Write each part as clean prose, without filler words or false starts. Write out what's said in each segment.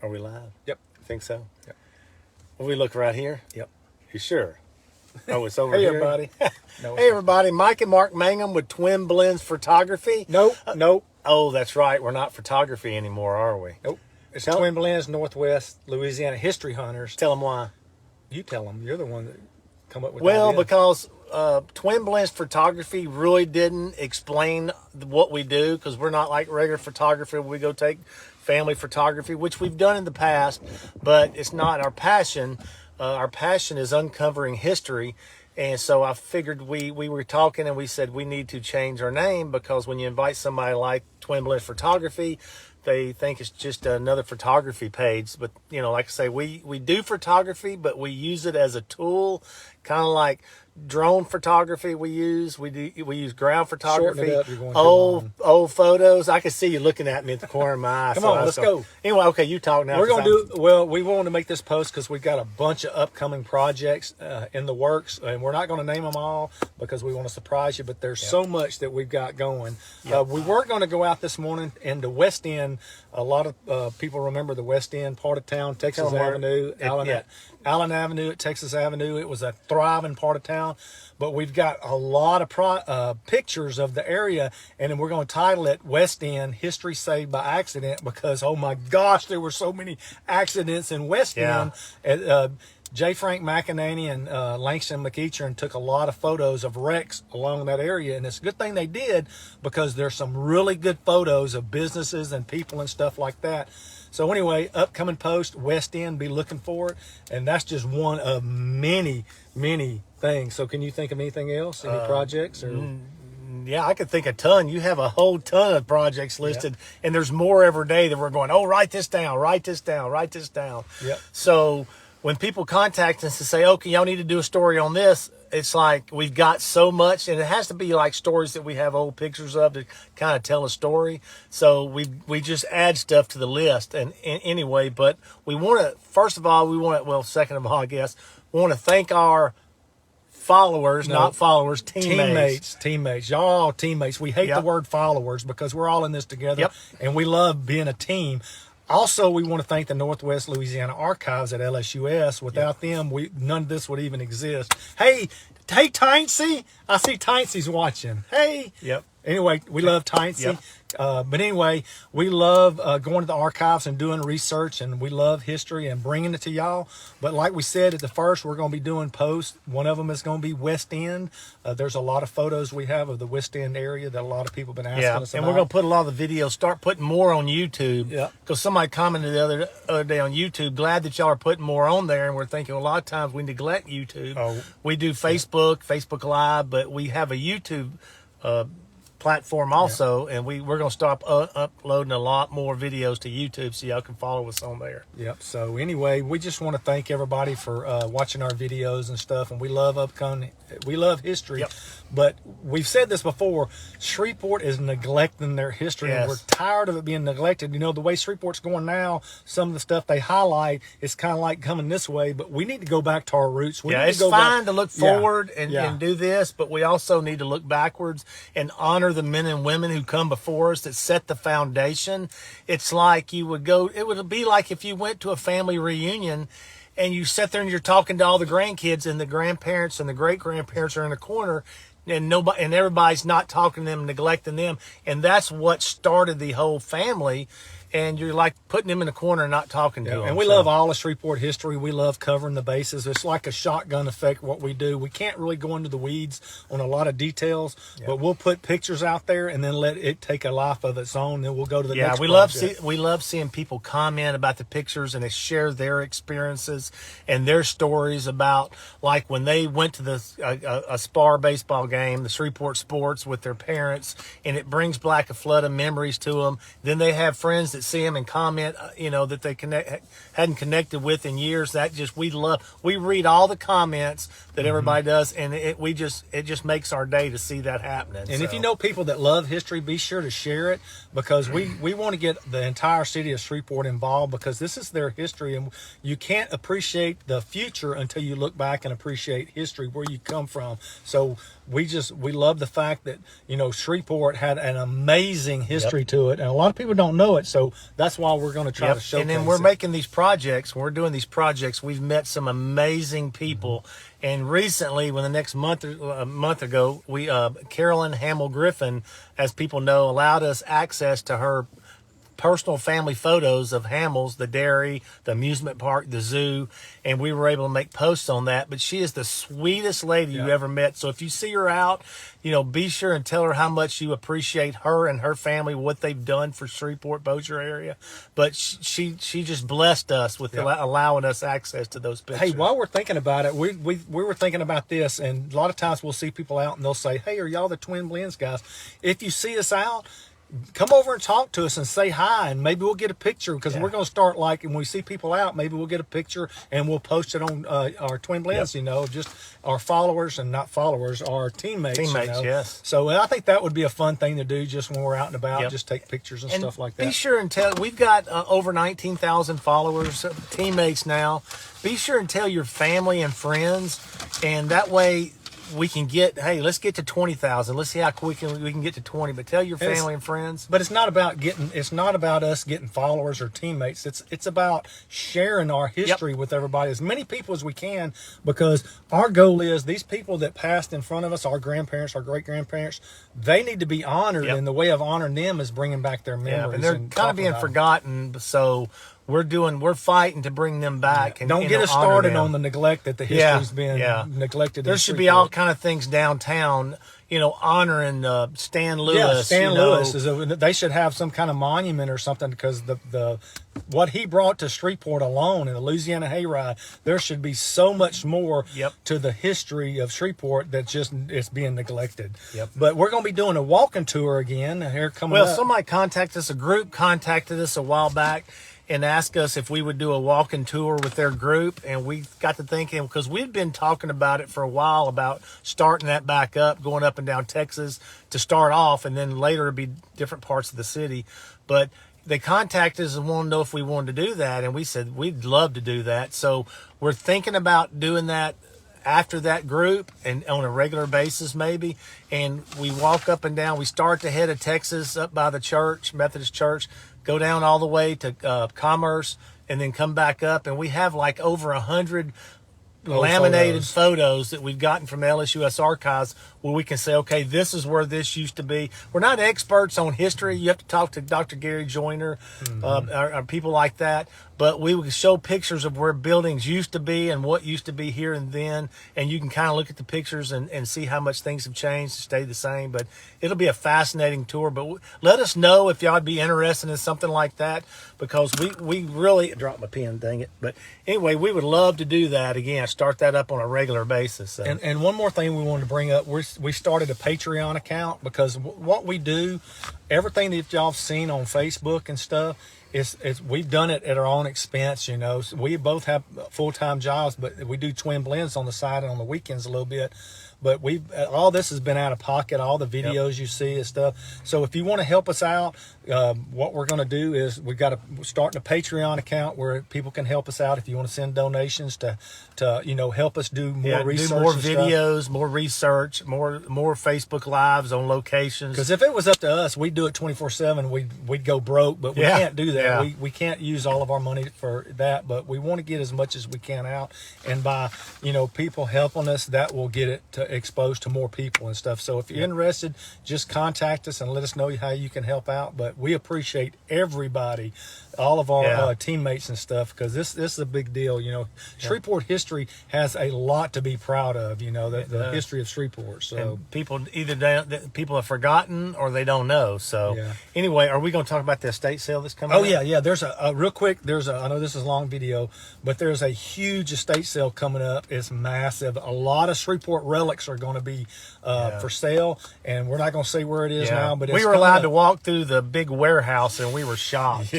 Are we live? Yep. Think so? Yep. Will we look right here? Yep. You sure? Oh, it's over Hey, here. everybody. No, Hey, everybody. Mike and Mark Mangum with Twin Blends Photography. Nope. Nope. Oh, that's right. We're not photography anymore, are we? Nope. It's Tell- Twin Blends Northwest Louisiana History Hunters. Tell them why. You tell them. You're the one that come up with Well, the idea. because Twin Blends Photography really didn't explain what we do, because we're not like regular photography. We go take family photography, which we've done in the past, but it's not our passion. Our passion is uncovering history. And so I figured we were talking and we said we need to change our name, because when you invite somebody like Twin Blends Photography, they think it's just another photography page. But, you know, like I say, we do photography, but we use it as a tool, kind of like drone photography we use ground photography, Shorten it up, you're going too old photos. I can see you looking at me at the corner of my eye. Come on, let's go. Anyway, okay, you talk now. We're going to do, well, we wanted to make this post because we've got a bunch of upcoming projects in the works, and we're not going to name them all because we want to surprise you, but there's so much that we've got going. We were going to go out this morning in the West End. A lot of people remember the West End part of town, Texas Avenue, Allen Avenue at Texas Avenue. It was a thriving part of town, but we've got a lot of pictures of the area, and then we're going to title it West End History Saved by Accident, because, oh my gosh, there were so many accidents in West End. J. Frank McEnany and Langston McEachern took a lot of photos of wrecks along that area, and it's a good thing they did, because there's some really good photos of businesses and people and stuff like that. So anyway, upcoming post, West End, be looking for it, and that's just one of many, many things. So can you think of anything else, any projects? Or? Yeah, I could think a ton. You have a whole ton of projects listed, and there's more every day that we're going, oh, write this down, write this down, write this down. Yep. So when people contact us and say, okay, y'all need to do a story on this, it's like we've got so much, and it has to be like stories that we have old pictures of to kind of tell a story. So we just add stuff to the list. And anyway, but we want to, first of all, second of all, I guess, we want to thank our followers, not followers, teammates. Y'all are all teammates. We hate the word followers because we're all in this together, and we love being a team. Also, we want to thank the Northwest Louisiana Archives at LSUS. Without them, none of this would even exist. Hey, Tyncy. I see Tyncy's watching. Hey. Yep. Anyway, we love Tyncy. Yep. But anyway, we love going to the archives and doing research, and we love history and bringing it to y'all. But like we said at the first, we're going to be doing posts. One of them is going to be West End. There's a lot of photos we have of the West End area that a lot of people have been asking us about. And we're going to put a lot of the videos, start putting more on YouTube. Yeah. Because somebody commented the other day on YouTube, glad that y'all are putting more on there. And we're thinking a lot of times we neglect YouTube. Oh. We do Facebook Live, but we have a YouTube platform also, and we're going to stop uploading a lot more videos to YouTube, so y'all can follow us on there. Yep. So anyway, we just want to thank everybody for watching our videos and stuff, and we love history. Yep. But we've said this before, Shreveport is neglecting their history, and we're tired of it being neglected. You know, the way Shreveport's going now, some of the stuff they highlight is kind of like coming this way, but we need to go back to our roots. It's fine to look forward and do this, but we also need to look backwards and honor the men and women who come before us that set the foundation. It's like it would be like if you went to a family reunion and you sit there and you're talking to all the grandkids, and the grandparents and the great-grandparents are in the corner, and everybody's not talking to them, neglecting them, and that's what started the whole family. And you're like putting them in the corner and not talking to them. And we love all of Shreveport history. We love covering the bases. It's like a shotgun effect what we do. We can't really go into the weeds on a lot of details, but we'll put pictures out there and then let it take a life of its own. Then we'll go to the next project. We love seeing people comment about the pictures, and they share their experiences and their stories about, like, when they went to a Spar baseball game, the Shreveport Sports, with their parents, and it brings back a flood of memories to them. Then they have friends that see them and comment, that they hadn't connected with in years. We read all the comments that everybody does, and it just makes our day to see that happening. And if you know people that love history, be sure to share it, because we want to get the entire city of Shreveport involved, because this is their history, and you can't appreciate the future until you look back and appreciate history, where you come from. So we love the fact that, Shreveport had an amazing history to it, and a lot of people don't know it. So that's why we're going to try to showcase and then we're it. making these projects. When we're doing these projects, we've met some amazing people. And recently, when the next month or a month ago, we Carolyn Hamill Griffin, as people know, allowed us access to her personal family photos of Hamill's, the dairy, the amusement park, the zoo, and we were able to make posts on that. But she is the sweetest lady you ever met. So if you see her out, be sure and tell her how much you appreciate her and her family, what they've done for Shreveport, Bossier area. But she just blessed us with allowing us access to those pictures. Hey, while we're thinking about it, we were thinking about this, and a lot of times we'll see people out and they'll say, "Hey, are y'all the Twin Blends guys? If you see us out, come over and talk to us and say hi, and maybe we'll get a picture, because we're going to start, like, when we see people out, maybe we'll get a picture and we'll post it on our Twin Blends, just our followers, and not followers, our teammates. Yes. So I think that would be a fun thing to do just when we're out and about, just take pictures and stuff like that. Be sure and tell, we've got over 19,000 followers, teammates now. Be sure and tell your family and friends, and that way we can get, hey, let's get to 20,000. Let's see how quick we can get to 20. But tell your family and friends. But it's not about us getting followers or teammates. It's about sharing our history with everybody, as many people as we can, because our goal is these people that passed in front of us, our grandparents, our great grandparents, they need to be honored, and the way of honoring them is bringing back their memories. And they're kind of being forgotten, so we're fighting to bring them back. And don't get us started on the neglect that the history's been neglected. There should be all kind of things downtown, honoring Stan Lewis. Yeah, Stan Lewis they should have some kind of monument or something, because the what he brought to Shreveport alone in the Louisiana Hayride, there should be so much more to the history of Shreveport that it's being neglected. But we're going to be doing a walking tour again here coming up. Somebody contacted us, a group contacted us a while back and asked us if we would do a walking tour with their group, and we got to thinking, because we'd been talking about it for a while, about starting that back up, going up and down Texas to start off, and then later it'd be different parts of the city. But they contacted us and wanted to know if we wanted to do that, and we said we'd love to do that. So we're thinking about doing that after that group, and on a regular basis maybe, and we walk up and down. We start the head of Texas up by the church, Methodist Church, go down all the way to Commerce, and then come back up, and we have like over 100 laminated photos that we've gotten from LSUS archives, where we can say, okay, this is where this used to be. We're not experts on history. You have to talk to Dr. Gary Joyner, or people like that. But we would show pictures of where buildings used to be and what used to be here and then. And you can kind of look at the pictures and see how much things have changed, stayed the same. But it'll be a fascinating tour. But let us know if y'all would be interested in something like that, because we really dropped my pen, dang it. But anyway, we would love to do that again, start that up on a regular basis. So. And one more thing we wanted to bring up, we started a Patreon account, because what we do, everything that y'all have seen on Facebook and stuff, we've done it at our own expense. So we both have full-time jobs, but we do Twin Blends on the side and on the weekends a little bit. But all this has been out of pocket, all the videos you see and stuff. So if you want to help us out, what we're going to do is we've got to start a Patreon account where people can help us out if you want to send donations to help us do more research, do more videos, more research, more Facebook Lives on locations. Because if it was up to us, we'd do it 24/7. We'd go broke, but we can't do that. Yeah. We can't use all of our money for that, but we want to get as much as we can out, and by people helping us, that will get it exposed to more people and stuff. So if you're interested, just contact us and let us know how you can help out. But we appreciate everybody, all of our teammates and stuff, because this is a big deal. Shreveport history has a lot to be proud of. The history of Shreveport. So and people people have forgotten or they don't know. So anyway, are we going to talk about the estate sale that's coming? Oh yeah. There's a real quick. I know this is a long video, but there's a huge estate sale coming up. It's massive. A lot of Shreveport relics are going to be for sale, and we're not going to say where it is now. But we were allowed to walk through the big warehouse, and we were shocked.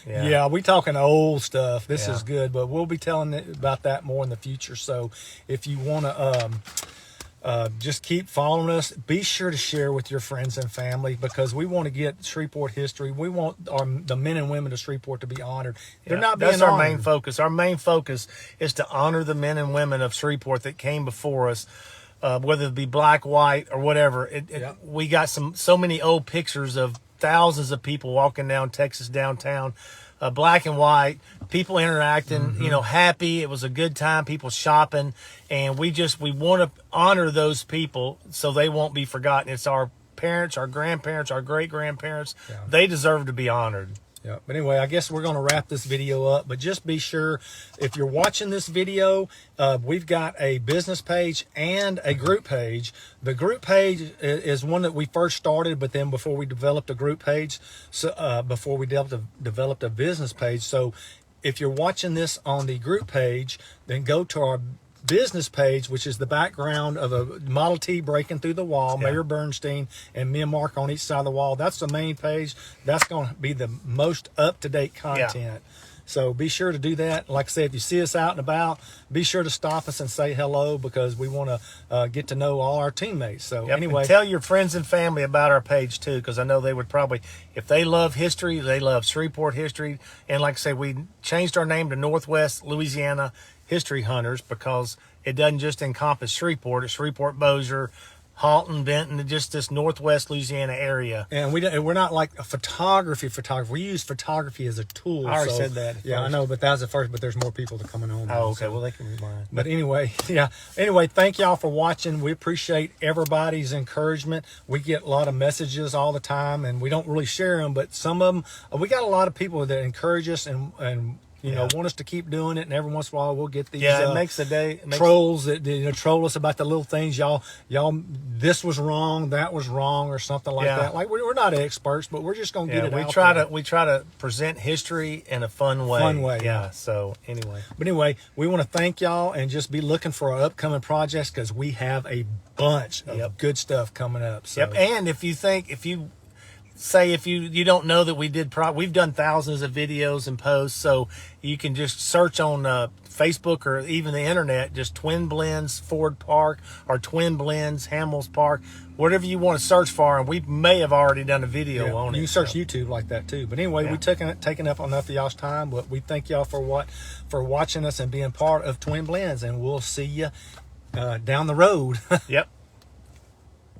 Yeah. We talking old stuff. This is good, but we'll be telling about that more in the future. So if you want to just keep following us, be sure to share with your friends and family, because we want to get Shreveport history. We want the men and women of Shreveport to be honored. They're not being That's honored. Our main focus. Our main focus is to honor the men and women of Shreveport that came before us. Whether it be black, white, or whatever. We got so many old pictures of thousands of people walking down Texas downtown, black and white, people interacting, you know, happy. It was a good time, people shopping, and we want to honor those people so they won't be forgotten. It's our parents, our grandparents, our great grandparents. Yeah. They deserve to be honored. Yeah, but anyway, I guess we're going to wrap this video up, but just be sure, if you're watching this video, we've got a business page and a group page. The group page is one that we first started, but then before we developed a group page, before we developed a business page. So if you're watching this on the group page, then go to our business page, which is the background of a Model T breaking through the wall, Yeah. Mayor Bernstein and me and Mark on each side of the wall. That's the main page. That's going to be the most up-to-date content. So be sure to do that. Like I said, if you see us out and about, be sure to stop us and say hello, because we want to get to know all our teammates. So Yep. anyway, And tell your friends and family about our page too, because I know they would probably, if they love history, they love Shreveport history. And like I say, we changed our name to Northwest Louisiana History Hunters because it doesn't just encompass Shreveport. It's Shreveport, Bossier, Halton, Benton, just this Northwest Louisiana area. and we're not like a photography. We use photography as a tool. I already so- said that Yeah, I first. know, but that was the first. But there's more people to coming on. Oh, okay. So- Well, they can rewind. But anyway, yeah. Anyway, thank y'all for watching. We appreciate everybody's encouragement. We get a lot of messages all the time, and we don't really share them, but some of them, we got a lot of people that encourage us and you know, want us to keep doing it. And every once in a while, we'll get these Yeah, it makes the day. It makes, trolls that troll us about the little things. Y'all, this was wrong, that was wrong, or something like Yeah. that. Like we're not experts, but we're just gonna get yeah, it we out try there. to present history in a fun way. Fun way, Yeah. yeah. So anyway. But anyway, we want to thank y'all and just be looking for our upcoming projects, because we have a bunch of good stuff coming up. So. Yep. And if you don't know that we did we've done thousands of videos and posts, so you can just search on Facebook or even the internet, just Twin Blends Ford Park or Twin Blends Hamels Park, whatever you want to search for, and we may have already done a video Yeah, on it. you can search so. YouTube like that too. But anyway, Yeah. we taken up enough of y'all's time, but we thank y'all for watching us and being part of Twin Blends, and we'll see you down the road. Yep.